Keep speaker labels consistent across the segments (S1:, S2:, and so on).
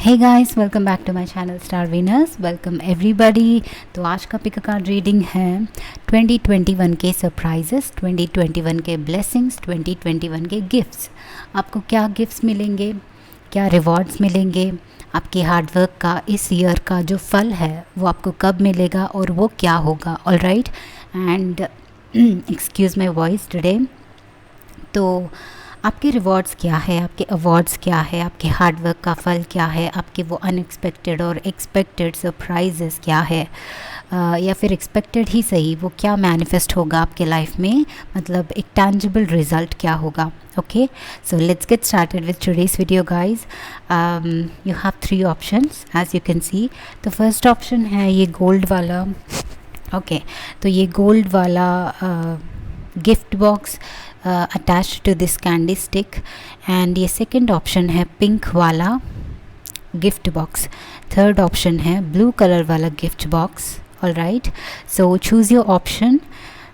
S1: Hey guys, welcome back to my channel star winners. Welcome everybody. तो आज का pick card reading है 2021 के सरप्राइजेस, 2021 के ब्लेसिंग्स, 2021 के गिफ्ट्स। आपको क्या गिफ्ट्स मिलेंगे, क्या रिवॉर्ड्स मिलेंगे, आपके हार्डवर्क का इस ईयर का जो फल है वो आपको कब मिलेगा और वो क्या होगा। All right, and excuse my voice today. तो आपके रिवॉर्ड्स क्या है, आपके अवार्ड्स क्या है, आपके हार्डवर्क का फल क्या है, आपके वो अनएक्सपेक्टेड और एक्सपेक्टेड सरप्राइजेस क्या है, या फिर एक्सपेक्टेड ही सही, वो क्या मैनिफेस्ट होगा आपके लाइफ में, मतलब एक टैंजिबल रिजल्ट क्या होगा। Okay, so let's get started with today's video guys. You have 3 options as you can see. तो फर्स्ट ऑप्शन है ये गोल्ड वाला। ओके, तो ये गोल्ड वाला gift box attached to this candy stick, and ये सेकंड ऑप्शन है pink वाला गिफ्ट बॉक्स। थर्ड ऑप्शन है ब्लू कलर वाला gift box. All right, so choose your option.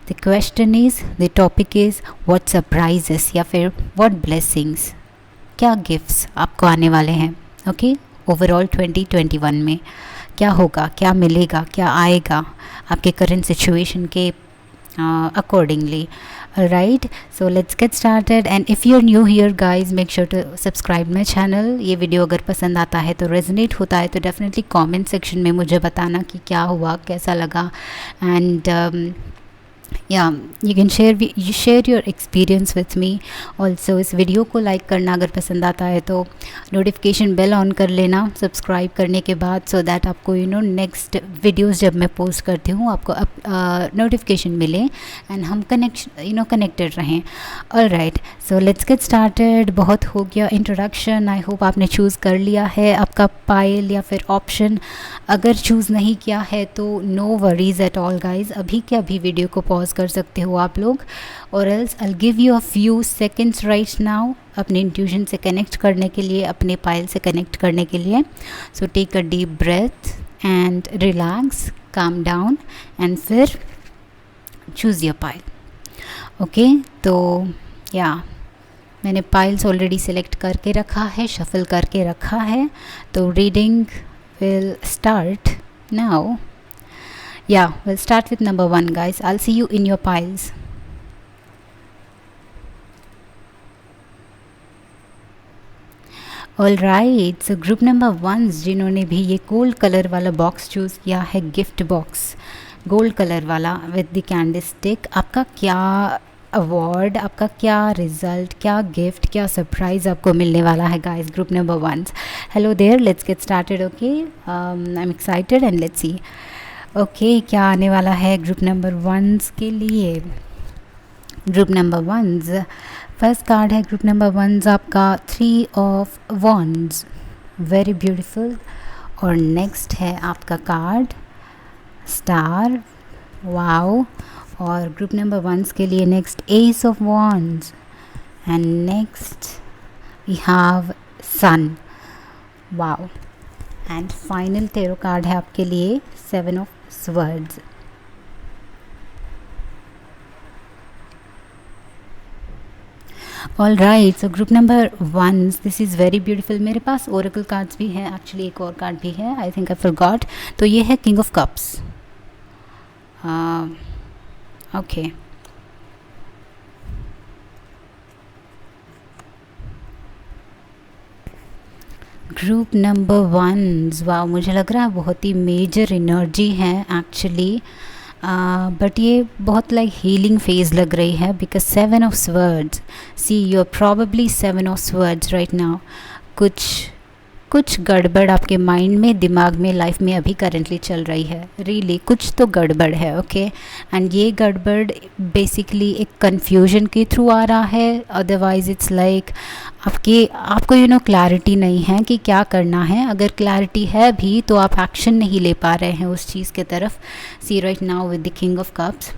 S1: The question is, the topic is what surprises या फिर what blessings, क्या gifts आपको आने वाले हैं। ओके, ओवरऑल 2021 में क्या होगा, क्या मिलेगा, क्या आएगा आपके करंट सिचुएशन के accordingly. Alright, so let's get started, and if you're new here guys, make sure to subscribe my channel. ये वीडियो अगर पसंद आता है तो रेजोनेट होता है तो डेफिनेटली कमेंट सेक्शन में मुझे बताना कि क्या हुआ, कैसा लगा, एंड या you can share your experience with me also. इस वीडियो को लाइक करना अगर पसंद आता है तो नोटिफिकेशन बेल ऑन कर लेना सब्सक्राइब करने के बाद, सो दैट आपको नेक्स्ट वीडियोस जब मैं पोस्ट करती हूँ आपको नोटिफिकेशन मिले एंड हम कनेक्टेड रहें। All right, so let's get started. बहुत हो गया इंट्रोडक्शन। आई होप आपने चूज़ कर लिया है आपका पाइल या फिर ऑप्शन। अगर चूज़ नहीं किया है तो no worries at all guys, अभी के अभी वीडियो को पॉज कर सकते हो आप लोग, और else I give you a few seconds right now अपने इंट्यूशन से कनेक्ट करने के लिए, अपने पाइल से कनेक्ट करने के लिए। So take a deep breath and relax, calm down, and फिर चूज़ योर पाइल। ओके, तो या मैंने पाइल्स ऑलरेडी सिलेक्ट करके रखा है, शफल करके रखा है, तो reading will start now. Yeah, we'll start with number 1 guys. I'll see you in your piles. All right, so group number 1 जिन्होंने भी ये गोल्ड कलर वाला बॉक्स चूज़ किया है, गिफ्ट बॉक्स गोल्ड कलर वाला विद द कैंडी स्टिक, आपका क्या award, आपका क्या रिजल्ट, क्या गिफ्ट, क्या सरप्राइज़ आपको मिलने वाला है guys. Group number 1, hello there, let's get started. Okay, I am excited and let's see. Okay, क्या आने वाला है ग्रुप नंबर 1 के लिए। ग्रुप नंबर 1 फर्स्ट कार्ड है ग्रुप नंबर 1 आपका 3 ऑफ वॉन्ड्स, वेरी ब्यूटीफुल। और नेक्स्ट है आपका कार्ड स्टार, वाओ। और ग्रुप नंबर 1 के लिए next ace of wands, and next we have sun, wow. And final tarot card है आपके लिए 7 of swords. All right, so group number 1 this is very beautiful. मेरे पास Oracle cards भी हैं, actually एक और कार्ड भी है, आई थिंक आई फॉरगॉट। तो ये है king of cups. Okay, group number 1, वाह, मुझे लग रहा है बहुत ही मेजर एनर्जी है एक्चुअली, बट ये बहुत लाइक हीलिंग फेज लग रही है, because 7 of swords, see you are probably 7 of swords right now. कुछ गड़बड़ आपके माइंड में, दिमाग में, लाइफ में अभी करेंटली चल रही है, रियली कुछ तो गड़बड़ है। ओके, एंड ये गड़बड़ बेसिकली एक कन्फ्यूजन के थ्रू आ रहा है, अदरवाइज इट्स लाइक आपको क्लैरिटी नहीं है कि क्या करना है। अगर क्लैरिटी है भी तो आप एक्शन नहीं ले पा रहे हैं उस चीज़ के तरफ। See right now with the king of cups,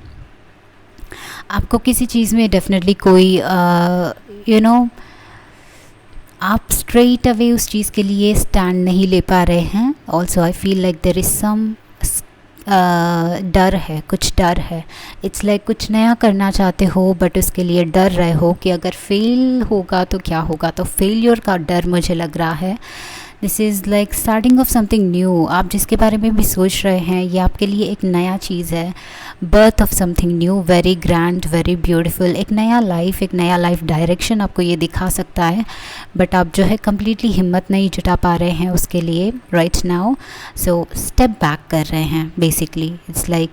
S1: आपको किसी चीज़ में डेफिनेटली कोई आप स्ट्रेट अवे उस चीज़ के लिए स्टैंड नहीं ले पा रहे हैं। Also I feel like there is some डर है, कुछ डर है। इट्स लाइक कुछ नया करना चाहते हो बट उसके लिए डर रहे हो कि अगर फेल होगा तो क्या होगा, तो फेलियर का डर मुझे लग रहा है। This is like starting of something new. आप जिसके बारे में भी सोच रहे हैं ये आपके लिए एक नया चीज़ है, birth of something new, very grand, very beautiful. एक नया लाइफ डायरेक्शन आपको ये दिखा सकता है, बट आप जो है कम्प्लीटली हिम्मत नहीं जुटा पा रहे हैं उसके लिए right now. So step back कर रहे हैं basically. It's like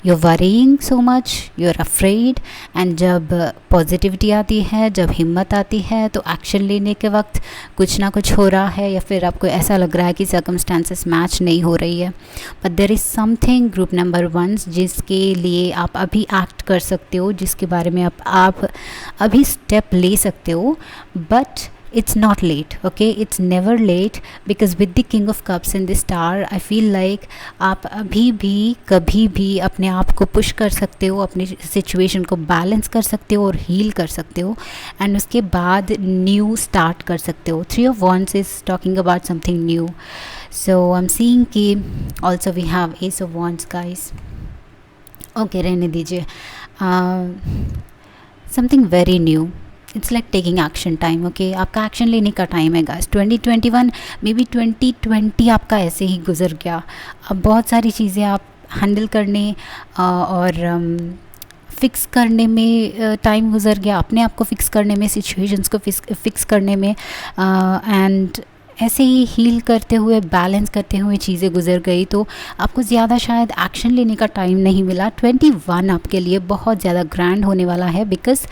S1: you're worrying so much, you're afraid, and जब पॉजिटिविटी आती है, जब हिम्मत आती है, तो एक्शन लेने के वक्त कुछ ना कुछ हो रहा है, या फिर आपको ऐसा लग रहा है कि सर्कमस्टांसेस मैच नहीं हो रही है, but there is something group number 1 जिसके लिए आप अभी एक्ट कर सकते हो, जिसके बारे में आप अभी स्टेप ले सकते हो। But it's not late, okay, it's never late, because with the king of cups in the star I feel like आप अभी भी कभी भी अपने आप को पुश कर सकते हो, अपनी सिचुएशन को बैलेंस कर सकते हो और हील कर सकते हो, एंड उसके बाद न्यू स्टार्ट कर सकते हो। 3 of wands is talking about something new, so I'm seeing कि also we have ace of wands guys, okay रहने दीजिए। something very new, it's like taking action time, okay, आपका एक्शन लेने का टाइम है गाइस। 2021 मे बी 2020 आपका ऐसे ही गुजर गया। अब बहुत सारी चीज़ें आप हैंडल करने और फिक्स करने में टाइम गुजर गया, अपने आप को फिक्स करने में, सिचुएशंस को फिक्स करने में, एंड ऐसे ही हील करते हुए, बैलेंस करते हुए चीज़ें गुजर गई, तो आपको ज़्यादा शायद एक्शन लेने का टाइम नहीं मिला। 21 आपके लिए बहुत ज़्यादा ग्रैंड होने वाला है, because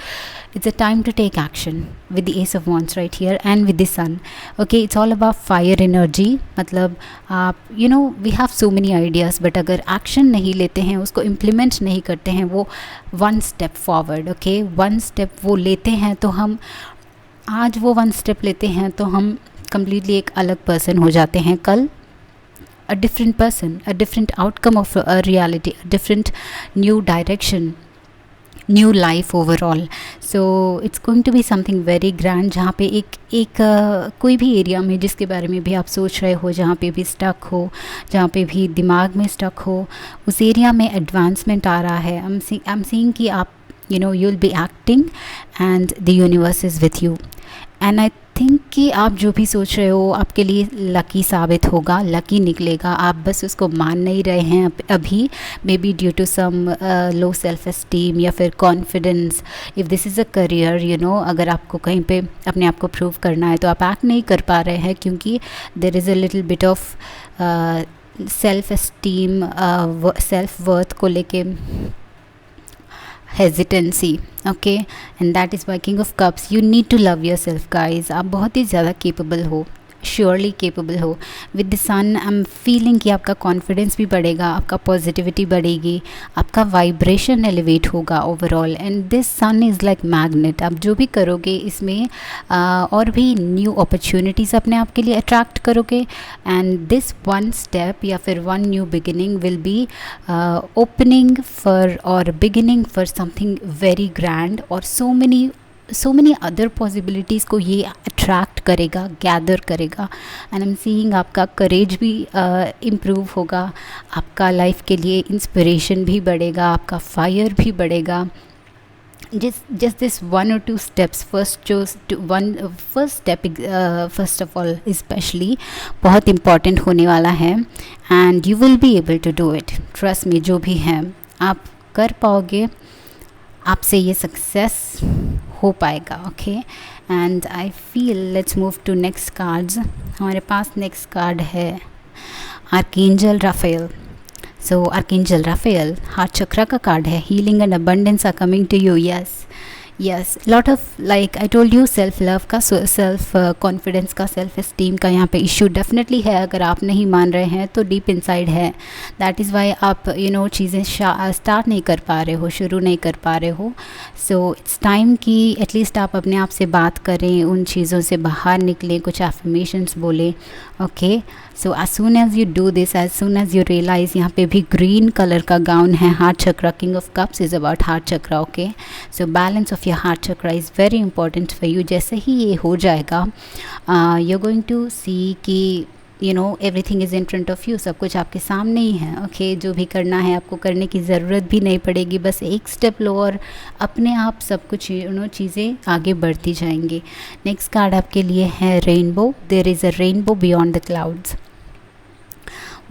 S1: it's a time to take action with the ace of wands right here and with the sun, okay, it's all about fire energy। मतलब आप we have so many ideas, but अगर action नहीं लेते हैं, उसको implement नहीं करते हैं, वो one step forward, okay, one step वो लेते हैं, तो हम आज वो one step लेते हैं तो हम completely एक अलग person हो जाते हैं, कल a different person, a different outcome of a reality, a different new direction, new life overall. So it's going to be something very grand, जहाँ पे एक कोई भी एरिया में जिसके बारे में भी आप सोच रहे हो, जहाँ पे भी स्टक हो, जहाँ पे भी दिमाग में स्टक हो, उस एरिया में एडवांसमेंट आ रहा है। आई एम सीइंग कि आप you will be acting and the universe is with you, and I think कि आप जो भी सोच रहे हो आपके लिए लकी साबित होगा, लकी निकलेगा। आप बस उसको मान नहीं रहे हैं अभी, maybe due to some low self esteem या फिर confidence. If this is a career, अगर आपको कहीं पे अपने आप को प्रूव करना है तो आप एक्ट नहीं कर पा रहे हैं, क्योंकि there is a little bit of self esteem, self worth को लेके hesitancy, okay, and that is why king of cups, you need to love yourself guys। आप बहुत ही ज़्यादा capable हो, श्योरली केपेबल हो। With the sun I am feeling कि आपका confidence भी बढ़ेगा, आपका पॉजिटिविटी बढ़ेगी, आपका वाइब्रेशन एलिवेट होगा overall, and this sun is like magnet. आप जो भी करोगे इसमें और भी न्यू अपॉर्चुनिटीज़ अपने आप के लिए अट्रैक्ट करोगे, एंड दिस वन स्टेप या फिर one new beginning will be opening for और beginning for something very grand, और सो मेनी अदर पॉसिबिलिटीज़ को ये अट्रैक्ट करेगा, गैदर करेगा। एंड आई एम सीइंग आपका करेज भी इम्प्रूव होगा, आपका लाइफ के लिए इंस्पिरेशन भी बढ़ेगा, आपका फायर भी बढ़ेगा। just this 1 or 2 steps, first step first of all specially बहुत इम्पॉर्टेंट होने वाला है, and you will be able to do it, trust me. जो भी है आप कर पाओगे, आपसे ये सक्सेस हो पाएगा, okay. And I feel let's move to next cards. हमारे पास नेक्स्ट कार्ड है archangel Raphael. So archangel Raphael heart chakra का कार्ड है। Healing and abundance are coming to you, yes lot of like I told you, self love का, self confidence का, self esteem का यहाँ पे इशू डेफिनेटली है। अगर आप नहीं मान रहे हैं तो डीप इनसाइड है, दैट इज़ वाई आप चीज़ें स्टार्ट नहीं कर पा रहे हो, शुरू नहीं कर पा रहे हो। सो इट्स टाइम कि एटलीस्ट आप अपने आप से बात करें, उन चीज़ों से बाहर निकलें, कुछ एफर्मेशंस बोलें, okay. So as soon as you do this, as soon as you realise, यहाँ पे भी ग्रीन कलर का गाउन है, heart chakra, king of cups is about heart chakra, okay. So balance of your heart chakra is very important for you. जैसे ही ये हो जाएगा, you are going to see कि everything is in front of you, सब कुछ आपके सामने ही है। ओके, जो भी करना है आपको करने की ज़रूरत भी नहीं पड़ेगी, बस एक स्टेप लो और अपने आप सब कुछ चीज़ें आगे बढ़ती जाएंगी। नेक्स्ट कार्ड आपके लिए है rainbow. There is a rainbow beyond the clouds.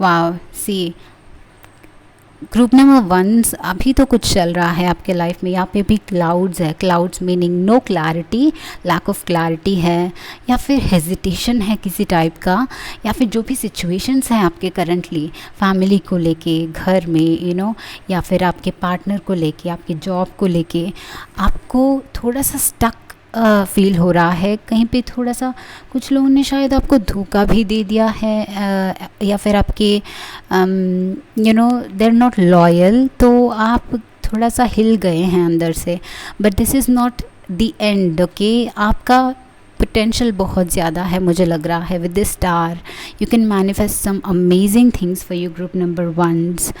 S1: Wow, see group number 1 अभी तो कुछ चल रहा है आपके लाइफ में, यहाँ पे भी क्लाउड्स है। Clouds meaning no clarity, lack of clarity है, या फिर हेजिटेशन है किसी टाइप का, या फिर जो भी सिचुएशंस हैं आपके करंटली फैमिली को लेके, घर में या फिर आपके पार्टनर को लेके, आपके जॉब को लेके आपको थोड़ा सा स्टक फील हो रहा है कहीं पे। थोड़ा सा कुछ लोगों ने शायद आपको धोखा भी दे दिया है, या फिर आपके दे आर नॉट लॉयल, तो आप थोड़ा सा हिल गए हैं अंदर से। But this is not the end. Okay, आपका पोटेंशियल बहुत ज़्यादा है, मुझे लग रहा है। With this star you can manifest some amazing things for you group number 1।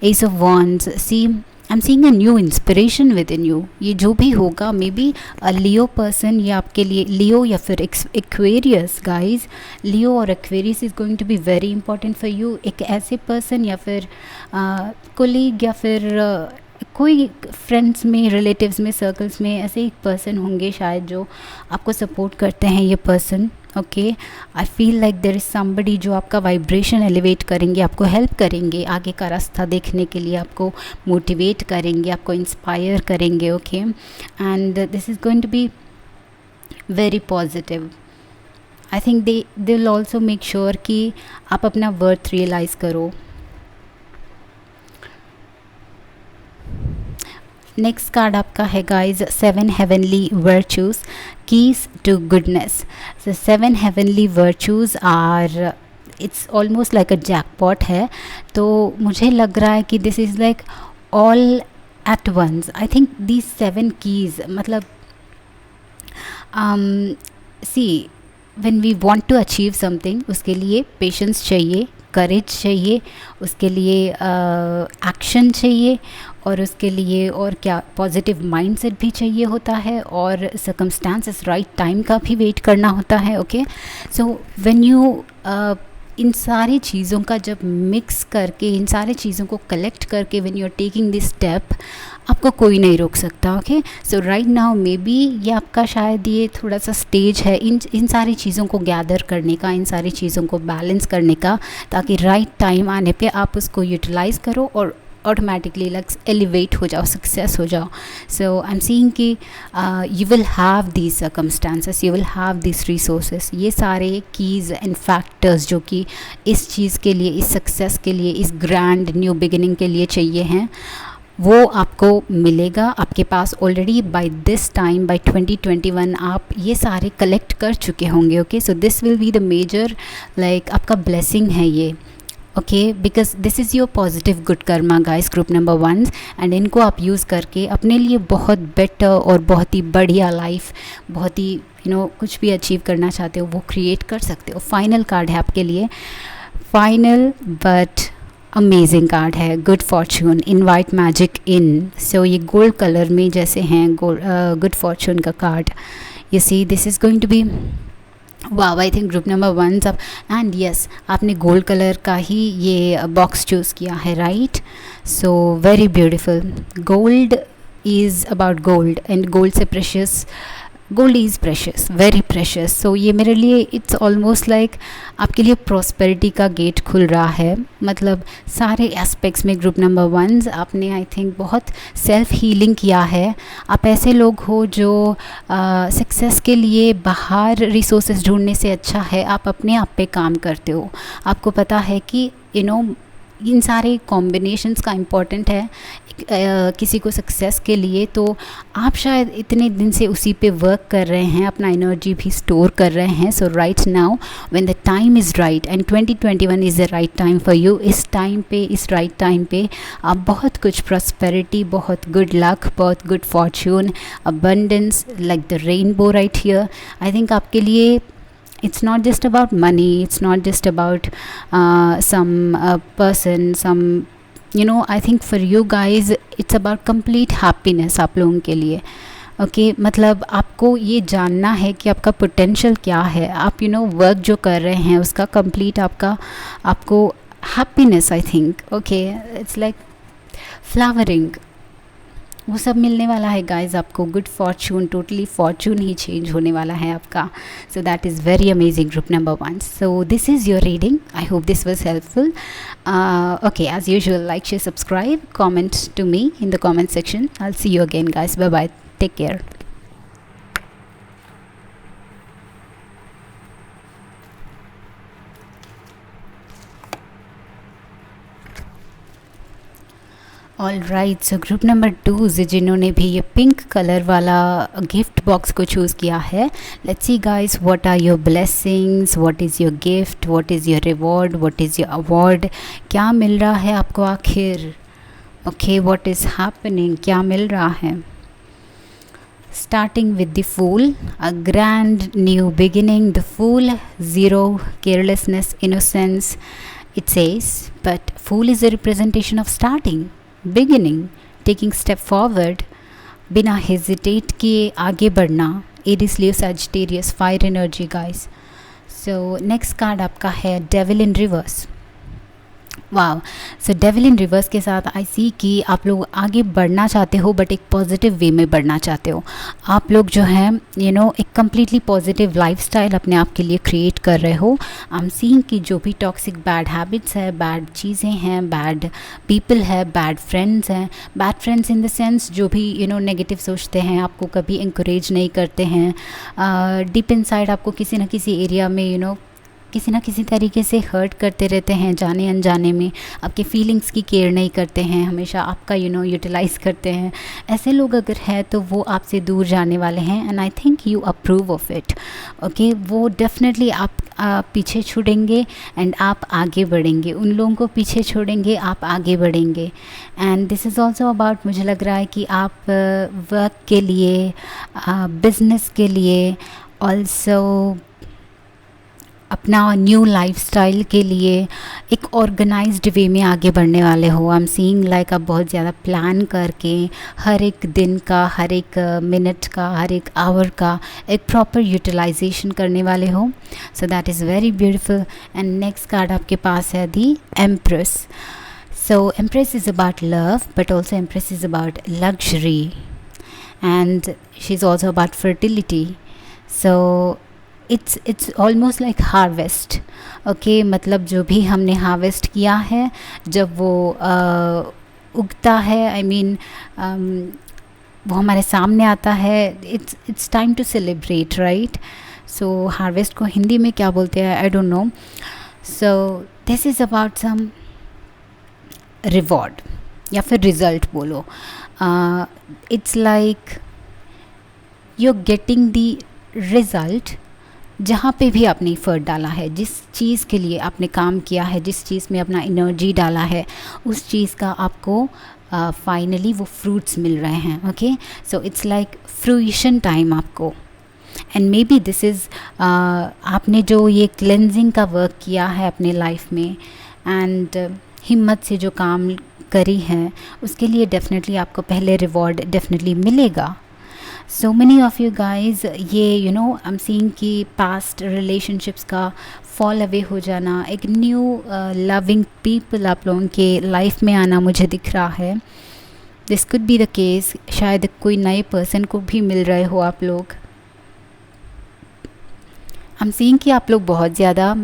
S1: Ace of wands, see I am seeing a new inspiration within you. ये जो भी होगा, may be a Leo person, ये आपके लिए लियो या फिर Aquarius guys. Leo और Aquarius is going to be very important for you. एक ऐसे पर्सन या फिर कोलीग या फिर कोई फ्रेंड्स में, रिलेटिव्स में, सर्कल्स में ऐसे एक पर्सन होंगे शायद जो आपको सपोर्ट करते हैं ये person. Okay, I feel like there is somebody जो आपका वाइब्रेशन एलिवेट करेंगे, आपको हेल्प करेंगे आगे का रास्ता देखने के लिए, आपको मोटिवेट करेंगे, आपको इंस्पायर करेंगे। Okay, and this is going to be very positive. I think they will also make sure कि आप अपना वर्थ रियलाइज़ करो। नेक्स्ट कार्ड आपका है guys 7 heavenly virtues, keys to goodness. The 7 heavenly virtues are, it's almost like a jackpot है। तो मुझे लग रहा है कि this is like all at once. I think these 7 keys, मतलब see when we want to achieve something, उसके लिए पेशेंस चाहिए, करेज चाहिए, उसके लिए एक्शन चाहिए, और उसके लिए और क्या, पॉजिटिव माइंडसेट भी चाहिए होता है, और सर्कमस्टांसेस, राइट टाइम का भी वेट करना होता है। Okay, so when you in सारी चीज़ों का जब मिक्स करके, इन सारी चीज़ों को कलेक्ट करके when you are taking this step, आपको कोई नहीं रोक सकता। Okay, so right now maybe ये आपका शायद ये थोड़ा सा स्टेज है इन सारी चीज़ों को गैदर करने का, इन सारी चीज़ों को बैलेंस करने का, ताकि राइट टाइम आने पे आप उसको यूटिलाइज़ करो और ऑटोमेटिकली लाइक एलिवेट हो जाओ, सक्सेस हो जाओ। सो आई एम सीइंग कि you will have these circumstances, you will have this resources. ये सारे कीज़ एंड फैक्टर्स जो कि इस चीज़ के लिए, इस सक्सेस के लिए, इस ग्रैंड न्यू बिगिनिंग के लिए चाहिए हैं, वो आपको मिलेगा आपके पास already. By this time, by 2021 आप ये सारे कलेक्ट कर चुके होंगे। Okay, so this will be the major, like आपका ब्लेसिंग है ये। Okay, because this is your positive good karma guys group number 1, and इनको आप यूज़ करके अपने लिए बहुत बेटर और बहुत ही बढ़िया लाइफ, बहुत ही कुछ भी अचीव करना चाहते हो वो क्रिएट कर सकते हो। फाइनल कार्ड है आपके लिए, फाइनल बट अमेजिंग कार्ड है, good fortune, invite magic in. So ये गोल्ड कलर में जैसे हैं गुड फॉर्चून का card. You see this is going to be wow. I think group number 1 सब, एंड यस आपने गोल्ड कलर का ही ये बॉक्स चूज़ किया है, right? So very beautiful. Gold is about gold, and gold से precious, gold is precious, very precious. So ये मेरे लिए इट्स ऑलमोस्ट लाइक आपके लिए प्रॉस्पेरिटी का गेट खुल रहा है। मतलब सारे एस्पेक्ट्स में ग्रुप नंबर 1 आपने आई थिंक बहुत सेल्फ हीलिंग किया है। आप ऐसे लोग हो जो सक्सेस के लिए बाहर रिसोर्सेज ढूंढने से अच्छा है आप अपने आप पे काम करते हो। आपको पता है कि इन सारे कॉम्बिनेशंस का इम्पॉर्टेंट है किसी को सक्सेस के लिए। तो आप शायद इतने दिन से उसी पे वर्क कर रहे हैं, अपना एनर्जी भी स्टोर कर रहे हैं। So right now when the time is right, and 2021 is the right time for you. इस टाइम पे, इस राइट टाइम पे आप बहुत कुछ प्रॉस्पेरिटी, बहुत गुड लक, बहुत good Fortune, abundance like the rainbow right here. I think आपके लिए it's not just about money, it's not just about some person, some I think for you guys it's about complete happiness आप लोगों के लिए। Okay मतलब आपको ये जानना है कि आपका पोटेंशियल क्या है, आप वर्क जो कर रहे हैं उसका कंप्लीट आपको happiness, I think, okay, it's like flowering, वो सब मिलने वाला है गाइज आपको। गुड फॉर्चून, टोटली फॉर्चून ही चेंज होने वाला है आपका। So that is very amazing, group number 1। So this is your reading, I hope this was helpful. Okay, as usual, like, share, subscribe, comment to me in the comment section. I see you again guys, bye bye, take care. All right, so group number 2 जिन्होंने भी ये pink colour वाला gift box को choose किया है, let's see guys, what are your blessings, what is your gift, what is your reward, what is your award, क्या मिल रहा है आपको आखिर। ओके, व्हाट इज़ हैपनिंग, क्या मिल रहा है। Starting with the fool, a grand new beginning, the fool, zero, carelessness, innocence, it says, but fool is a representation of starting, beginning, taking step forward, बिना हेजिटेट किए आगे बढ़ना। Aries Leo Sagittarius, fire energy guys. सो next card आपका है devil in reverse. वाह, सो devil in reverse के साथ आई सी कि आप लोग आगे बढ़ना चाहते हो, बट एक पॉजिटिव वे में बढ़ना चाहते हो। आप लोग जो है एक कम्प्लीटली पॉजिटिव लाइफस्टाइल अपने आप के लिए क्रिएट कर रहे हो। आई एम सीइंग कि जो भी टॉक्सिक बैड हैबिट्स है, बैड चीज़ें हैं, बैड पीपल है, बैड फ्रेंड्स हैं, bad friends in the sense जो भी नेगेटिव सोचते हैं, आपको कभी इंकरेज नहीं करते हैं, डीप इनसाइड आपको किसी न किसी एरिया में किसी ना किसी तरीके से हर्ट करते रहते हैं, जाने अनजाने में आपके फीलिंग्स की केयर नहीं करते हैं, हमेशा आपका यूटिलाइज़ करते हैं। ऐसे लोग अगर हैं तो वो आपसे दूर जाने वाले हैं, and I think you approve of it. Okay, वो डेफिनेटली आप पीछे छोड़ेंगे एंड आप आगे बढ़ेंगे, उन लोगों को पीछे छोड़ेंगे, आप आगे बढ़ेंगे। And this is also about, मुझे लग रहा है कि आप वर्क के लिए, बिजनेस के लिए, ऑल्सो अपना न्यू लाइफस्टाइल के लिए एक ऑर्गेनाइज्ड वे में आगे बढ़ने वाले हो। आई एम सीइंग लाइक आप बहुत ज़्यादा प्लान करके हर एक दिन का, हर एक मिनट का, हर एक आवर का एक प्रॉपर यूटिलाइजेशन करने वाले हो। सो that is very beautiful. And next card आपके पास है the empress. So empress is about love, but also empress is about luxury, and she is also about fertility. So it's almost like harvest. Okay, मतलब जो भी हमने harvest किया है, जब वो उगता है, आई मीन वो हमारे सामने आता है, it's time to celebrate, right. So harvest को हिंदी में क्या बोलते हैं, I don't know. So this is about some reward या फिर रिज़ल्ट बोलो। It's like you are getting the result जहाँ पे भी आपने एफर्ट डाला है, जिस चीज़ के लिए आपने काम किया है, जिस चीज़ में अपना एनर्जी डाला है, उस चीज़ का आपको फाइनली वो फ्रूट्स मिल रहे हैं। Okay, so it's like fruition time आपको। And maybe this is, आपने जो ये क्लेंजिंग का वर्क किया है अपने लाइफ में, एंड हिम्मत से जो काम करी है, उसके लिए डेफिनेटली आपको पहले रिवॉर्ड डेफिनेटली मिलेगा। So many of you guys, ये आई एम सीइंग कि पास्ट रिलेशनशिप्स का फॉल अवे हो जाना, एक न्यू लविंग पीपल आप लोगों के लाइफ में आना मुझे दिख रहा है। This could be the case, शायद कोई नए पर्सन को भी मिल रहे हो आप लोग। आई एम सीइंग कि आप लोग बहुत ज़्यादा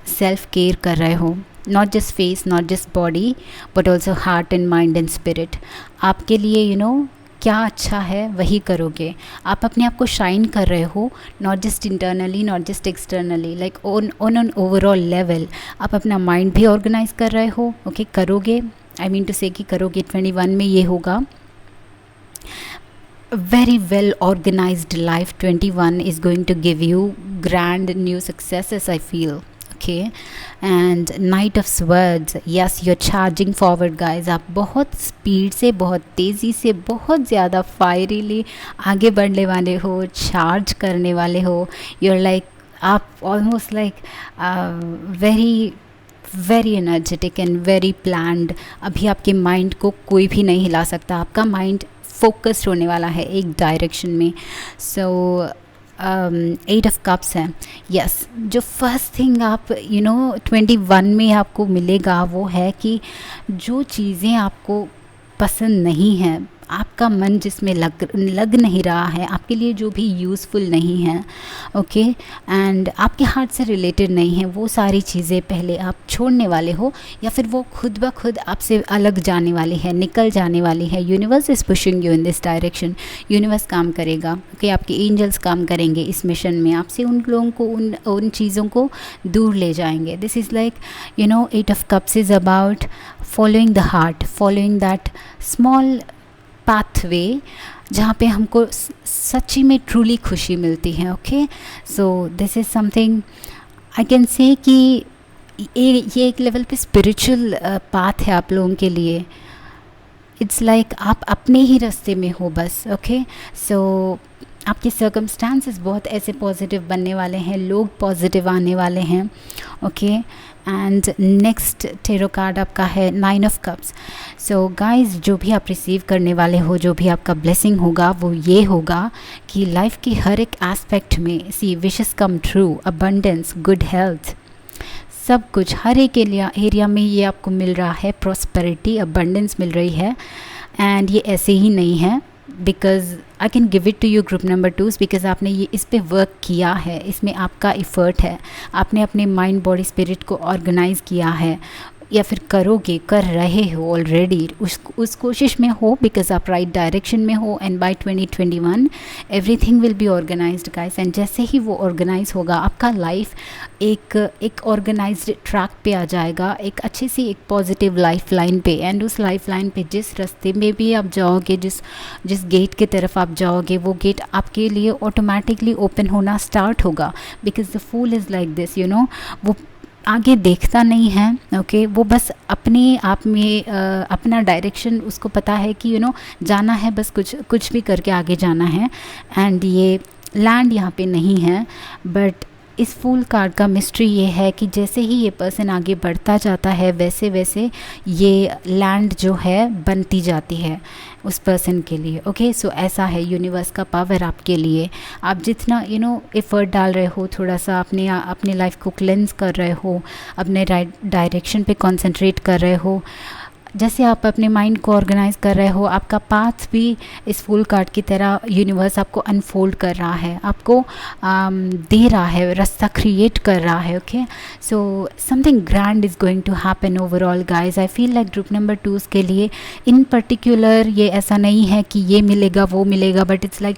S1: सेल्फ केयर कर रहे हो, not just face, not just body, but also heart and mind and spirit. आपके लिए क्या अच्छा है वही करोगे। आप अपने आप को शाइन कर रहे हो, not just internally, not just externally, like on an overall level. आप अपना माइंड भी ऑर्गेनाइज कर रहे हो। ओके, करोगे, आई मीन टू से कि करोगे। 21 में ये होगा। very well organized life 21 is going to give you grand new successes, I feel. Okay, and Knight of Swords, yes, you're charging forward guys. आप बहुत स्पीड से, बहुत तेज़ी से, बहुत ज़्यादा फायरीली आगे बढ़ने वाले हो, चार्ज करने वाले हो। you're like, आप almost like very energetic and very planned. अभी आपके माइंड को कोई भी नहीं हिला सकता। आपका माइंड फोकस्ड होने वाला है एक डायरेक्शन में. सो 8 ऑफ कप्स है. यस, जो फर्स्ट थिंग आप 21 में आपको मिलेगा वो है कि जो चीज़ें आपको पसंद नहीं हैं, आपका मन जिसमें लग नहीं रहा है, आपके लिए जो भी यूज़फुल नहीं है, ओके, एंड आपके हार्ट से रिलेटेड नहीं है, वो सारी चीज़ें पहले आप छोड़ने वाले हो, या फिर वो खुद ब खुद आपसे अलग जाने वाली है, निकल जाने वाली है. Universe is pushing you in this direction. Universe काम करेगा, ओके, आपके एंजल्स काम करेंगे इस मिशन में, आपसे उन लोगों को उन चीज़ों को दूर ले जाएंगे. This is like 8 of cups is about following the heart, following that small pathway जहाँ पे हमको सच्ची में ट्रूली खुशी मिलती है. Okay, so this is something I can say कि ये एक लेवल पे स्पिरिचुअल पाथ है आप लोगों के लिए. इट्स लाइक आप अपने ही रास्ते में हो बस. ओके, सो आपके सर्कमस्टांसेस बहुत ऐसे पॉजिटिव बनने वाले हैं, लोग पॉजिटिव आने वाले हैं. Okay, and next tarot card आपका है 9 ऑफ कप्स. सो गाइस, जो भी आप रिसीव करने वाले हो, जो भी आपका ब्लेसिंग होगा वो ये होगा कि लाइफ के हर एक एस्पेक्ट में see wishes come true, abundance, good health, सब कुछ हर एक एरिया में ये आपको मिल रहा है. प्रॉस्पेरिटी, अबंडेंस मिल रही है. एंड ये ऐसे ही नहीं है, because I can give it to you group number 2, because आपने ये इस पे वर्क किया है, इसमें आपका इफ़र्ट है, आपने अपने माइंड बॉडी स्पिरिट को ऑर्गेनाइज़ किया है, या फिर करोगे, कर रहे हो ऑलरेडी, उस कोशिश में हो, बिकॉज आप राइट डायरेक्शन में हो. And by 2021 everything will be organised guys. एंड जैसे ही वो ऑर्गेनाइज होगा, आपका लाइफ एक ऑर्गेनाइज्ड ट्रैक पे आ जाएगा, एक अच्छी सी एक पॉजिटिव लाइफ लाइन पे. एंड उस लाइफ लाइन पे जिस रास्ते में भी आप जाओगे, जिस गेट की तरफ आप जाओगे, वो गेट आपके लिए ऑटोमेटिकली ओपन होना स्टार्ट होगा. Because the fool is like this, वो आगे देखता नहीं है. ओके, वो बस अपने आप में अपना डायरेक्शन उसको पता है कि जाना है, बस कुछ भी करके आगे जाना है. एंड ये लैंड यहाँ पे नहीं है, बट इस फूल कार्ड का मिस्ट्री ये है कि जैसे ही ये पर्सन आगे बढ़ता जाता है, वैसे वैसे ये लैंड जो है बनती जाती है उस पर्सन के लिए. ओके, सो ऐसा है यूनिवर्स का पावर आपके लिए. आप जितना एफर्ट डाल रहे हो, थोड़ा सा अपने लाइफ को क्लेंस कर रहे हो, अपने राइट डायरेक्शन पे कंसंट्रेट कर रहे हो, जैसे आप अपने माइंड को ऑर्गेनाइज कर रहे हो, आपका पाथ भी इस फूल कार्ड की तरह यूनिवर्स आपको अनफोल्ड कर रहा है, आपको दे रहा है, रास्ता क्रिएट कर रहा है. Okay, so something grand is going to happen overall guys. I feel like group number 2 के लिए इन पर्टिकुलर ये ऐसा नहीं है कि ये मिलेगा वो मिलेगा, बट इट्स लाइक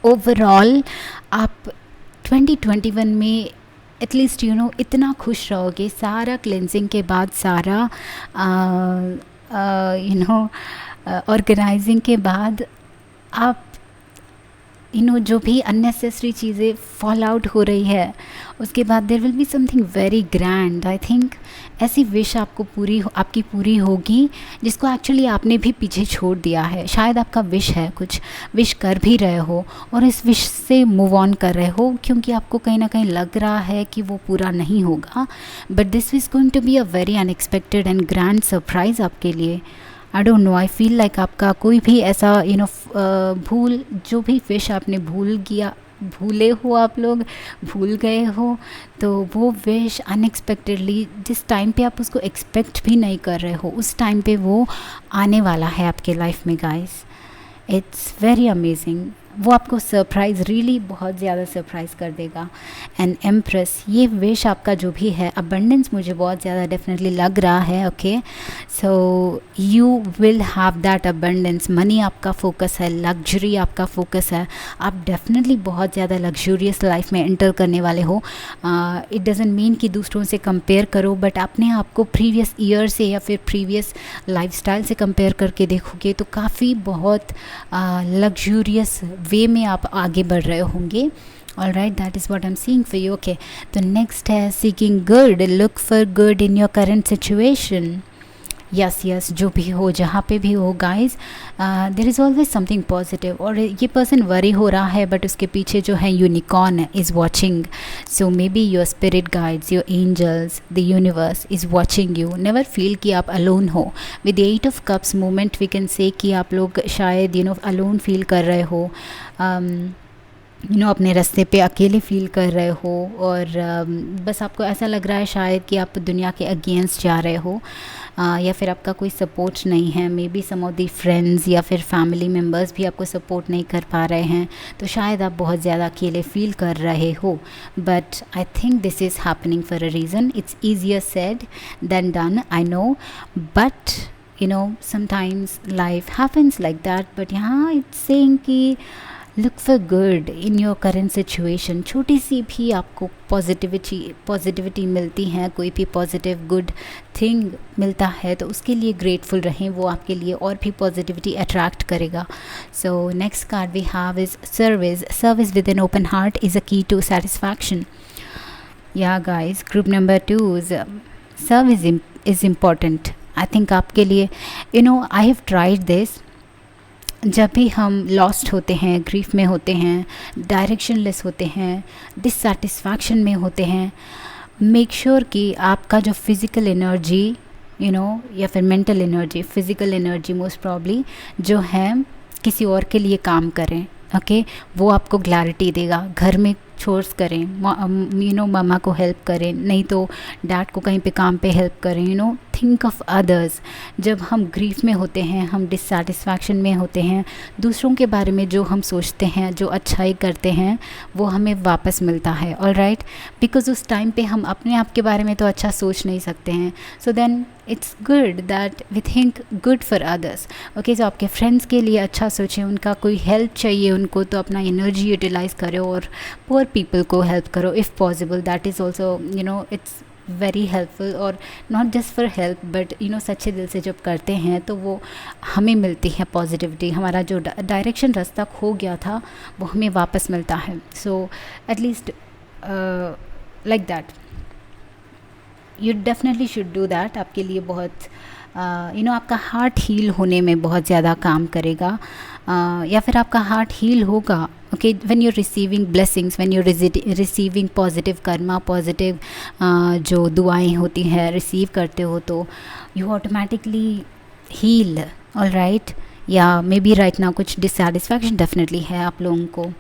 S1: ओवरऑल आप 2021 में एटलीस्ट इतना खुश रहोगे. सारा क्लेंजिंग के बाद, सारा ऑर्गेनाइजिंग के बाद, आप जो भी अननेसेसरी चीज़ें फॉल आउट हो रही है, उसके बाद there will be something very grand. I think ऐसी विश आपकी पूरी होगी जिसको एक्चुअली आपने भी पीछे छोड़ दिया है. शायद आपका विश है, कुछ विश कर भी रहे हो और इस विश से मूव ऑन कर रहे हो, क्योंकि आपको कहीं ना कहीं लग रहा है कि वो पूरा नहीं होगा. But this is going to be a very unexpected and grand surprise आपके लिए. I don't know, I feel like आपका कोई भी ऐसा जो भी विश आपने भूले हो, आप लोग भूल गए हो, तो वो विश अनएक्सपेक्टेडली जिस टाइम पे आप उसको एक्सपेक्ट भी नहीं कर रहे हो, उस टाइम पे वो आने वाला है आपके लाइफ में गाइस. It's very amazing. वो आपको सरप्राइज़, रियली बहुत ज़्यादा सरप्राइज़ कर देगा. एंड एम्प्रेस, ये विश आपका जो भी है, अबंडेंस मुझे बहुत ज़्यादा डेफिनेटली लग रहा है. Okay, so you will have that abundance. Money आपका फोकस है, लग्जरी आपका फोकस है, आप डेफिनेटली बहुत ज़्यादा लग्जूरियस लाइफ में एंटर करने वाले हो. इट डजेंट मीन कि दूसरों से कंपेयर करो, बट अपने आप को प्रीवियस ईयर से या फिर प्रीवियस लाइफस्टाइल से कंपेयर करके देखोगे तो काफ़ी बहुत लग्जूरियस वे में आप आगे बढ़ रहे होंगे. All right, that is what I am seeing for you. Okay, तो नेक्स्ट है seeking good, look for good in your current situation. Yes yes, जो भी हो, जहाँ पे भी हो guys, there is always something positive. और ये पर्सन वरी हो रहा है बट उसके पीछे जो है unicorn is watching. So maybe your spirit guides, your angels, the universe is watching you. Never feel कि आप अलोन हो। With 8 of cups moment we can say कि आप लोग शायद अलोन फील कर रहे हो, अपने रास्ते पे अकेले फील कर रहे हो, और बस आपको ऐसा लग रहा है शायद कि आप दुनिया के अगेंस्ट जा रहे हो, या फिर आपका कोई सपोर्ट नहीं है। Maybe some of the friends या फिर फैमिली मेम्बर्स भी आपको सपोर्ट नहीं कर पा रहे हैं, तो शायद आप बहुत ज़्यादा अकेले फील कर रहे हो। But I think this is happening for a reason. It's easier said than done, I know, but sometimes life happens like that. but यहाँ it's saying कि look for good in your current situation। छोटी सी भी आपको positivity मिलती है, कोई भी positive good thing मिलता है तो उसके लिए ग्रेटफुल रहें, वो आपके लिए और भी पॉजिटिविटी अट्रैक्ट करेगा। So next card we have is service with an open heart is a key to satisfaction. Yeah guys, group number 2 service is important. I think आपके लिए आई हैव ट्राइड दिस। जब भी हम lost होते हैं, grief में होते हैं, डायरेक्शनलेस होते हैं, डिससेटिस्फैक्शन में होते हैं, मेक श्योर कि आपका जो फिज़िकल एनर्जी या फिर mental energy, physical energy most probably जो है किसी और के लिए काम करें। ओके, वो आपको क्लैरिटी देगा। घर में चोर्स करें, मम्मा को हेल्प करें, नहीं तो डैड को कहीं पे काम पे हेल्प करें। Think of others. जब हम ग्रीफ में होते हैं, हम डिससेटिस्फैक्शन में होते हैं, दूसरों के बारे में जो हम सोचते हैं, जो अच्छाई करते हैं, वो हमें वापस मिलता है। ऑलराइट, बिकॉज उस टाइम पे हम अपने आप के बारे में तो अच्छा सोच नहीं सकते हैं। So then it's good that we think good for others. Okay, जो आपके फ्रेंड्स के लिए अच्छा सोचें, उनका कोई हेल्प चाहिए उनको, तो अपना एनर्जी यूटिलाइज़ करो और पुअर पीपल को हेल्प करो if possible. That is also it's very helpful. और not just for help but सच्चे दिल से जब करते हैं तो वो हमें मिलती है पॉजिटिविटी। हमारा जो डायरेक्शन रास्ता खो गया था वो हमें वापस मिलता है। So at least like that you definitely should do that. आपके लिए बहुत आपका हार्ट हील होने में बहुत ज़्यादा काम करेगा, या फिर आपका हार्ट हील होगा। Okay, when you receiving blessings, when you receiving positive Karma, positive जो दुआएं होती हैं रिसीव करते हो, तो यू ऑटोमेटिकली हील। ऑलराइट, या मे बी राइट नाउ कुछ डिससेटिस्फैक्शन डेफिनेटली है आप लोगों को,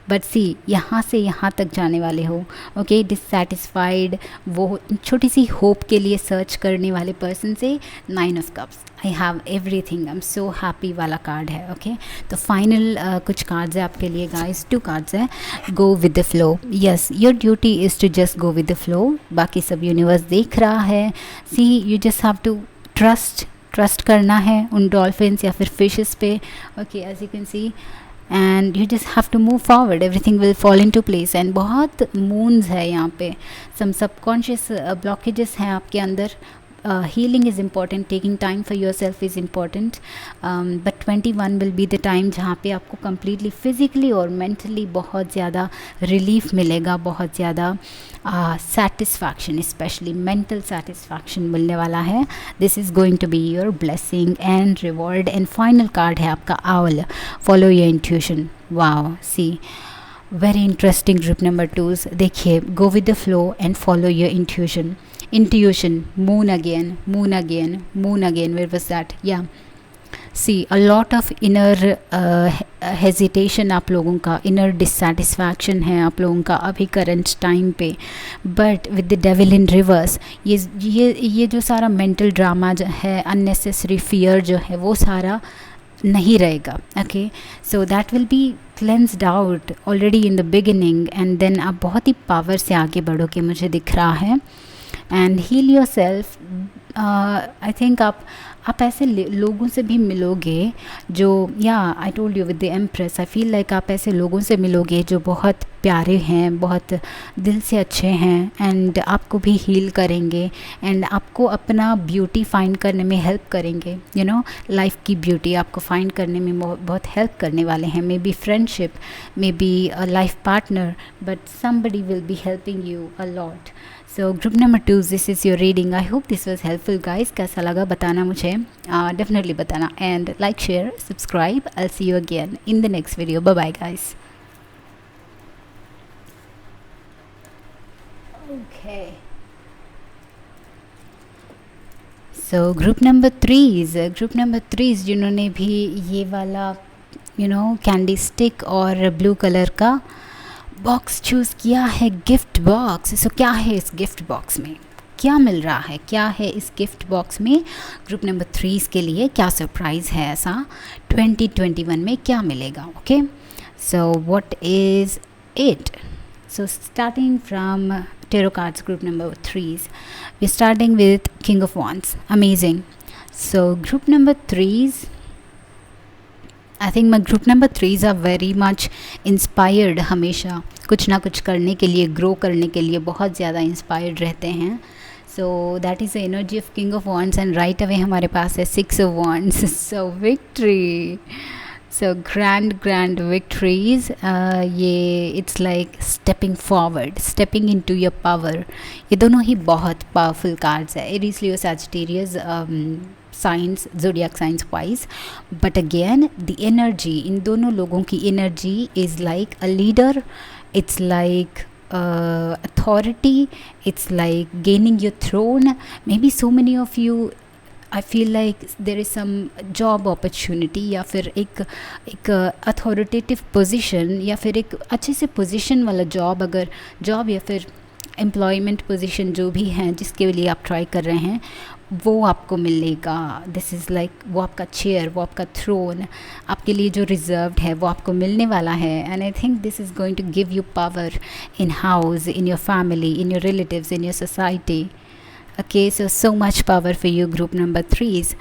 S1: बट सी यहाँ से यहाँ तक जाने वाले हो। ओके, डिससेटिस्फाइड, वो छोटी सी होप के लिए सर्च करने वाले पर्सन से 9 of cups, I have everything, I am so happy वाला कार्ड है। ओके, तो फाइनल कुछ कार्ड्स है आपके लिए गाइस, 2 कार्ड्स है। Go with the flow. Yes, your duty is to just go with the flow. बाकी सब यूनिवर्स देख रहा है। See, you just have to trust करना है उन डॉल्फिन्स या फिर फिशेस पे। Okay, as you can see, and you just have to move forward, everything will fall into place। and बहुत moons है यहाँ पे, some subconscious blockages हैं आपके अंदर। healing is important, taking time for yourself is important, but 21 will be the time जहाँ पे आपको completely physically और mentally बहुत ज़्यादा relief मिलेगा, बहुत ज़्यादा satisfaction, especially mental satisfaction मिलने वाला है। This is going to be your blessing and reward। and final card है आपका owl, follow your intuition। wow, see, very interesting group number 2s। देखिए, go with the flow and follow your intuition। moon again, where was that? yeah, see, a lot of inner hesitation आप लोगों का, inner dissatisfaction है आप लोगों का अभी current time पे, but with the devil in reverse, ये जो सारा mental drama जो है, unnecessary fear जो है, वो सारा नहीं रहेगा। Okay, so that will be cleansed out already in the beginning, and then आप बहुत ही पावर से आगे बढ़ोगे, मुझे दिख रहा है। And heal yourself. I think आप ऐसे लोगों से भी मिलोगे जो, yeah I told you with the empress, I feel like आप ऐसे लोगों से मिलोगे जो बहुत प्यारे हैं, बहुत दिल से अच्छे हैं, एंड आपको भी हील करेंगे, एंड आपको अपना ब्यूटी फाइंड करने में हेल्प करेंगे। लाइफ की ब्यूटी आपको फाइंड करने में बहुत हेल्प करने वाले हैं। Maybe friendship, maybe a life partner, but somebody will be helping you a lot. So group number 2, this is your reading. I hope this was helpful guys. कैसा लगा बताना मुझे, डेफिनेटली बताना. And like, share, subscribe. I see you again in the next video. Bye bye guys. Okay, so group number 3 जिन्होंने भी ये वाला candy stick और ब्लू कलर का बॉक्स चूज़ किया है, गिफ्ट बॉक्स. सो क्या है इस गिफ्ट बॉक्स में, क्या मिल रहा है, क्या है इस गिफ्ट बॉक्स में ग्रुप नंबर 3 के लिए, क्या सरप्राइज़ है ऐसा 2021 में, क्या मिलेगा. Okay, so what is it. So starting from tarot cards group number 3, we're starting with King of Wands. Amazing. So group number 3, I think my group number 3 are very much inspired. हमेशा कुछ ना कुछ करने के लिए, grow करने के लिए बहुत ज़्यादा इंस्पायर्ड रहते हैं. So that is the energy of king of wands. And right away हमारे पास है 6 of wands. So victory, so grand victories. ये it's like stepping forward, stepping into your power. ये दोनों ही बहुत पावरफुल कार्ड्स है. Aries, Leo, Sagittarius signs, zodiac signs wise. But again the energy, इन दोनों लोगों की energy is like a leader. It's like authority. It's like gaining your throne. Maybe so many of you, I feel like there is some job opportunity या फिर एक authoritative position या फिर एक अच्छे से position वाला job, अगर job या फिर एम्प्लॉयमेंट पोजीशन जो भी हैं जिसके लिए आप ट्राई कर रहे हैं वो आपको मिलेगा. दिस इज़ लाइक वो आपका चेयर, वो आपका थ्रोन आपके लिए जो रिजर्व्ड है वो आपको मिलने वाला है. And I think this is going to give you power in house, in your family, in your relatives, in your society. Okay, so much power for you group number 3.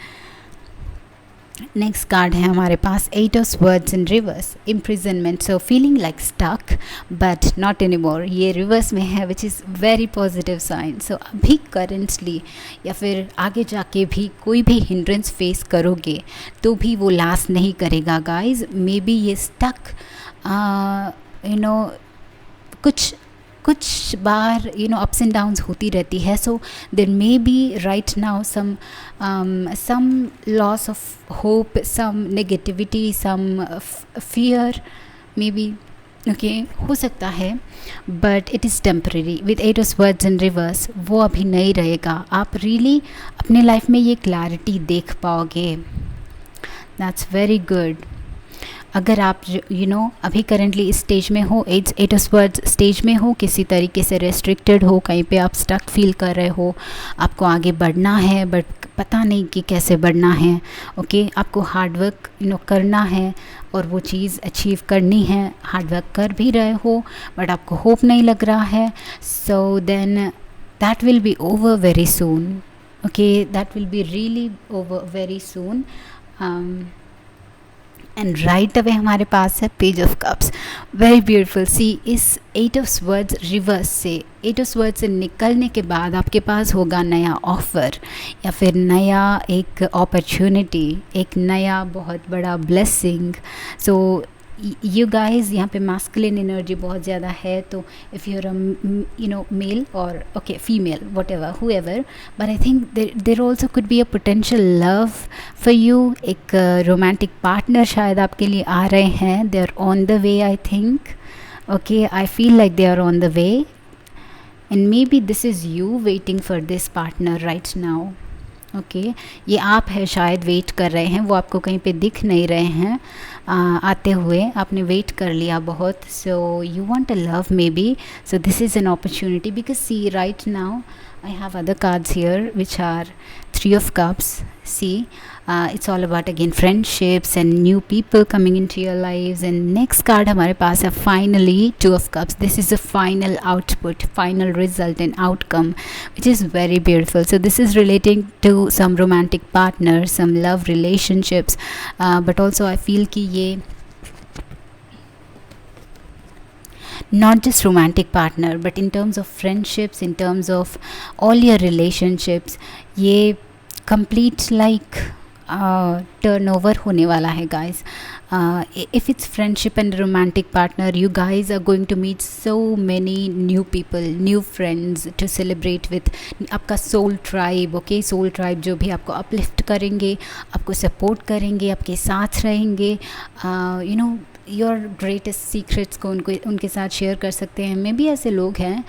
S1: Next card है हमारे पास 8 of swords in reverse, imprisonment. So feeling like stuck but not any more. ये reverse में है which is very positive sign. So अभी currently या फिर आगे जाके भी कोई भी हिंड्रेंस फेस करोगे तो भी वो लास्ट नहीं करेगा गाइज. मे बी ये स्टक कुछ बार अप्स एंड डाउन्स होती रहती है. So there maybe right now some loss of hope, some negativity, some fear maybe. Okay, हो सकता है but it is temporary. With 8 of swords in reverse वो अभी नहीं रहेगा. आप रियली अपने लाइफ में ये क्लैरिटी देख पाओगे. That's very good. अगर आप अभी करेंटली इस स्टेज में हो, 8 ऑफ स्वर्ड्स स्टेज में हो, किसी तरीके से रेस्ट्रिक्टेड हो, कहीं पे आप स्टक फील कर रहे हो, आपको आगे बढ़ना है बट पता नहीं कि कैसे बढ़ना है. ओके, आपको हार्डवर्क करना है और वो चीज़ अचीव करनी है. हार्डवर्क कर भी रहे हो बट आपको होप नहीं लग रहा है. So then that will be over very soon. Okay, that will be really over very soon. And right away हमारे पास है page of cups. Very beautiful. See, इस 8 ऑफ स्वर्ड्स रिवर्स से, 8 ऑफ स्वर्ड्स से निकलने के बाद आपके पास होगा नया ऑफ़र या फिर नया एक अपॉर्चुनिटी, एक नया बहुत बड़ा ब्लेसिंग. सो यू गाइज, यहाँ पे मास्कुलिन एनर्जी बहुत ज़्यादा है. तो इफ़ यूर मेल और okay female whatever whoever, but I think there also could be a potential love for you. एक रोमांटिक पार्टनर शायद आपके लिए आ रहे हैं. They are on the way I think. Okay, I feel like they are on the way and maybe this is you waiting for this partner right now. Okay, ये आप है शायद वेट कर रहे हैं, वो आपको कहीं पे दिख नहीं रहे हैं आते हुए, आपने वेट कर लिया बहुत. So you want a love maybe. So this is an opportunity because see right now I have other cards here which are 3 of cups. See, it's all about again friendships and new people coming into your lives. And next card हमारे पास है finally 2 of cups. This is a final output, final result and outcome which is very beautiful. So this is relating to some romantic partners, some love relationships, but also I feel कि ये not just romantic partner but in terms of friendships, in terms of all your relationships, ये complete like turn over होने वाला है guys. If it's friendship and romantic partner, you guys are going to meet so many new people, new friends to celebrate with. आपका soul tribe, okay, soul tribe जो भी आपको uplift करेंगे, आपको support करेंगे, आपके साथ रहेंगे, you know, your greatest secrets को उनके साथ शेयर कर सकते हैं. मे बी ऐसे लोग हैं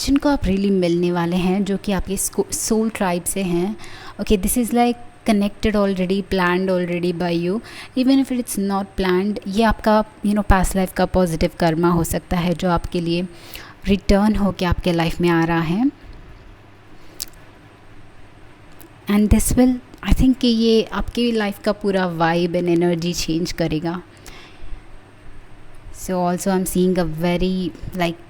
S1: जिनको आप रियली मिलने वाले हैं, जो कि आपके सोल ट्राइब से हैं. Okay, this is like connected already, planned already by you, even if it's not planned. ये आपका पास्ट लाइफ का पॉजिटिव कर्मा हो सकता है जो आपके लिए रिटर्न होके आपके लाइफ में आ रहा है. And this will, I think कि ये आपकी लाइफ का पूरा वाइब एंड एनर्जी चेंज करेगा. So also I'm seeing a very, like,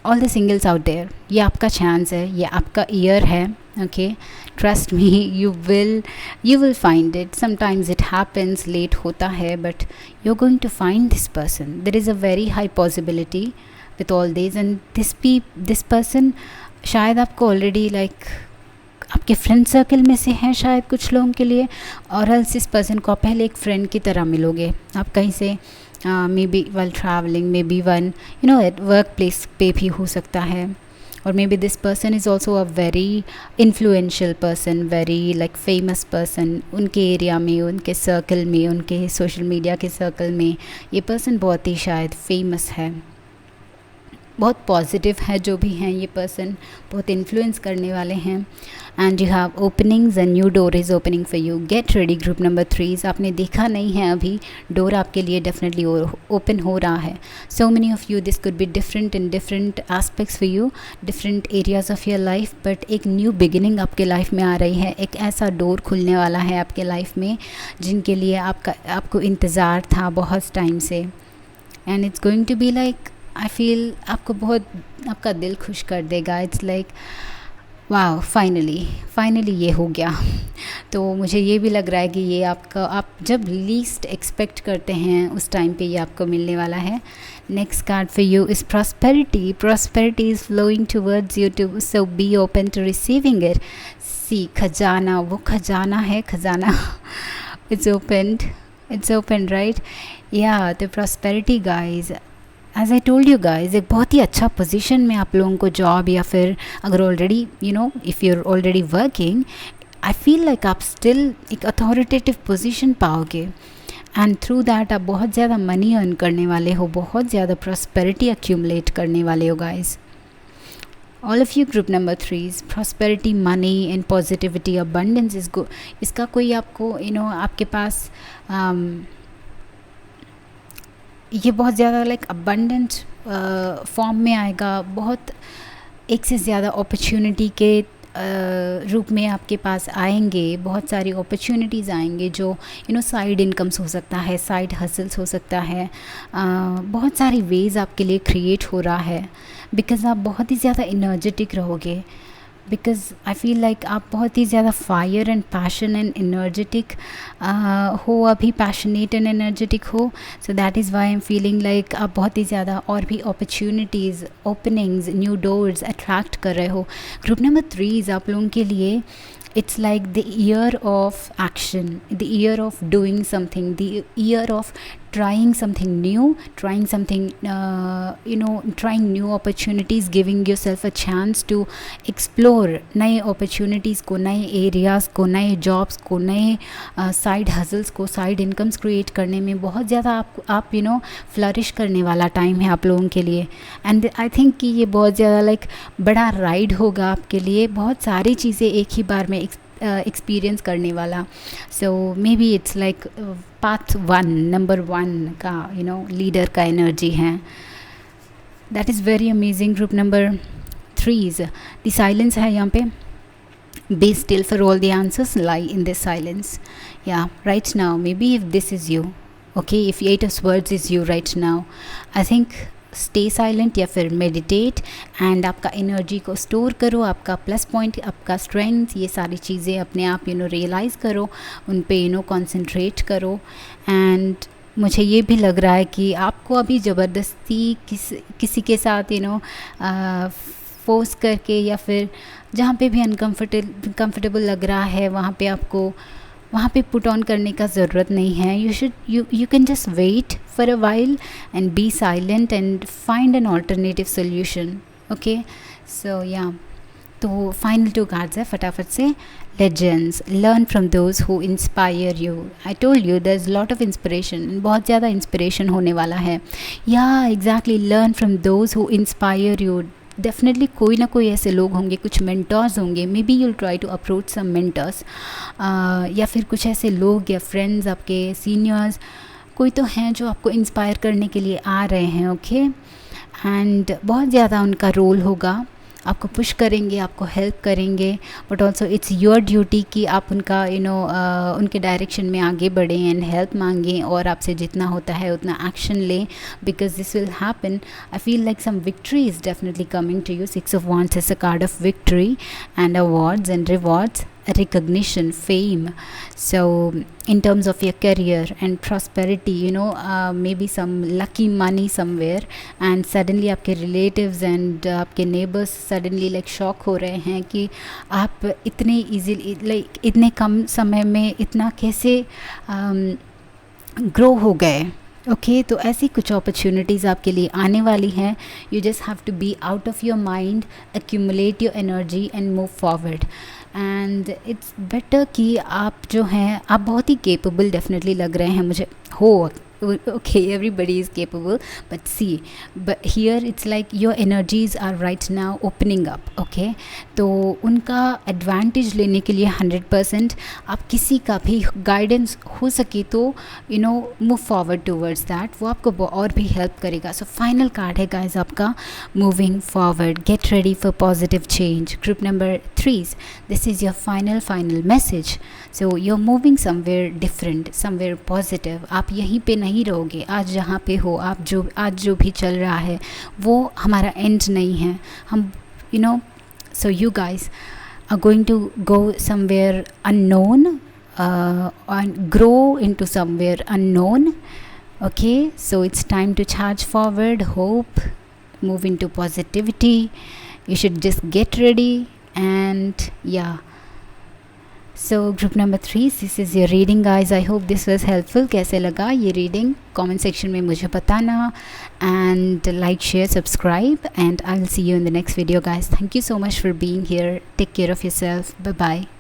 S1: all the singles out there, ये आपका चांस है, ये आपका ईयर है. okay, trust me, you will find it. Sometimes it happens, late होता है, but you're going to find this person. There is a very high possibility with all this, and this person शायद आपको already like आपके friend circle में से हैं शायद कुछ लोगों के लिए, और एल्स इस पर्सन को आप पहले एक फ्रेंड की तरह मिलोगे. आप कहीं से may be while travelling, may be one at work place पे भी हो सकता है. और may be this person is also a very influential person, very like famous person. उनके एरिया में, उनके सर्कल में, उनके सोशल मीडिया के सर्कल में ये पर्सन बहुत ही शायद फेमस है, बहुत पॉजिटिव है. जो भी हैं ये पर्सन बहुत इन्फ्लुएंस करने वाले हैं. And you have openings and new door is opening for you. Get ready group number 3. आपने देखा नहीं है अभी, डोर आपके लिए डेफिनेटली ओपन हो रहा है. So many of you, this could be different in different aspects for you, different areas of your life, but एक न्यू बिगिनिंग आपके लाइफ में आ रही है. एक ऐसा डोर खुलने वाला है आपके लाइफ में जिनके लिए आपको इंतज़ार था बहुत टाइम से. And it's going to be like, I feel आपको बहुत, आपका दिल खुश कर देगा. इट्स लाइक वाह, फाइनली ये हो गया. तो मुझे ये भी लग रहा है कि ये आप जब लीस्ट एक्सपेक्ट करते हैं उस टाइम पे ये आपको मिलने वाला है. Next card for you is prosperity. Prosperity is flowing towards you, too so be open to receiving it. See, खजाना, वो खजाना है, खजाना इट्स ओपन राइट. या तो prosperity guys, as I told you guys, एक बहुत ही अच्छा पोजीशन में आप लोगों को जॉब, या फिर अगर already if you are already working, I feel like आप स्टिल एक अथॉरिटेटिव पोजीशन पाओगे. एंड थ्रू दैट आप बहुत ज़्यादा मनी अर्न करने वाले हो, बहुत ज़्यादा प्रॉस्पेरिटी एक्यूमुलेट करने वाले हो guys. All of you group number 3, prosperity, money and positivity, abundance इसका कोई आपको आपके पास ये बहुत ज़्यादा लाइक अबंडेंट फॉर्म में आएगा. बहुत एक से ज़्यादा अपॉर्चुनिटी के रूप में आपके पास आएंगे. बहुत सारी अपॉर्चुनिटीज़ आएंगे जो साइड इनकम्स हो सकता है, साइड हसल्स हो सकता है. बहुत सारी वेज़ आपके लिए क्रिएट हो रहा है, बिकॉज़ आप बहुत ही ज़्यादा एनर्जेटिक रहोगे. बिकॉज आई फील लाइक आप बहुत ही ज़्यादा fire and passion and energetic हो, अभी पैशनेट एंड एनर्जेटिक हो. सो that is why I am feeling like आप बहुत ही ज़्यादा और भी opportunities, openings, new doors attract कर रहे हो. ग्रुप नंबर 3 आप लोगों के लिए it's like the year of action, the year of doing something, the year of trying something new, trying something trying new opportunities, giving yourself a chance to explore नए opportunities को, नए areas को, नए jobs को, नए side hustles को, side incomes create करने में बहुत ज़्यादा आप flourish करने वाला टाइम है आप लोगों के लिए. एंड आई थिंक कि ये बहुत ज़्यादा लाइक बड़ा राइड होगा आपके लिए, बहुत सारी चीज़ें एक ही बार में एक्सपीरियंस करने वाला. So maybe it's like path 1, number 1 का लीडर का एनर्जी है. That is very amazing. Group number 3 the silence है यहाँ पे. Be still for all the answers lie in this silence. या right now maybe if this is you, okay, if 8 of words is you right now, I think stay silent या फिर meditate and आपका energy को store करो, आपका plus point, आपका strength, ये सारी चीज़ें अपने आप रियलाइज़ करो, उन पे कॉन्सेंट्रेट करो. एंड मुझे ये भी लग रहा है कि आपको अभी ज़बरदस्ती किसी के साथ फोर्स करके या फिर जहाँ पे भी अनकम्फर्टेबल लग रहा है वहाँ पे आपको वहाँ पे पुट ऑन करने का ज़रूरत नहीं है. You can just wait for a while and be silent and find an alternative solution. Okay, so yeah. तो फाइनल 2 कार्ड्स है फटाफट से. Legends, learn from those who inspire you. I told you there is lot of inspiration, बहुत ज़्यादा inspiration होने वाला है. या exactly, learn from those who inspire you. Definitely कोई ना कोई ऐसे लोग होंगे, कुछ मेंटर्स होंगे. Maybe you'll try to approach some mentors, या फिर कुछ ऐसे लोग या फ्रेंड्स, आपके सीनियर्स कोई तो हैं जो आपको इंस्पायर करने के लिए आ रहे हैं. ओके, एंड बहुत ज़्यादा उनका रोल होगा, आपको पुश करेंगे, आपको हेल्प करेंगे. But also it's your duty कि आप उनका उनके डायरेक्शन में आगे बढ़ें एंड हेल्प मांगें और आपसे जितना होता है उतना एक्शन लें, because this will happen. I feel like some victory is definitely coming to you. 6 of Wands is a card of victory and awards and rewards, recognition, fame. So in terms of your career and prosperity, maybe some lucky money somewhere, and suddenly आपके relatives and आपके neighbors suddenly like shock हो रहे हैं कि आप इतने easily like इतने कम समय में इतना कैसे grow हो गए. ओके, तो ऐसी कुछ अपॉर्चुनिटीज़ आपके लिए आने वाली हैं. You just have to be out of your mind, accumulate your energy and move forward. And it's better कि आप जो हैं, आप बहुत ही केपेबल डेफिनेटली लग रहे हैं मुझे. हो okay, everybody is capable, but see, but here it's like your energies are right now opening up. Okay, तो उनका एडवांटेज लेने के लिए 100% आप किसी का भी गाइडेंस हो सके तो मूव फॉरवर्ड टूवर्ड्स दैट, वो आपको और भी हेल्प करेगा. सो फाइनल कार्ड है गाइज आपका moving forward. Get ready for positive change. Group number 3, this is your final message. So you are moving somewhere different, somewhere positive. आप यहीं पे नहीं रहोगे. आज जहाँ पे हो आप, आज जो भी चल रहा है वो हमारा एंड नहीं है. हम so you guys are going to go somewhere unknown, and grow into somewhere unknown. Okay, so it's time to charge forward, hope, move into positivity. You should just get ready, and yeah. So group number 3, this is your reading guys. I hope this was helpful. कैसे लगा ये reading? Comment section में मुझे बताना, and like, share, subscribe, and I'll see you in the next video guys. Thank you so much for being here. Take care of yourself. Bye bye.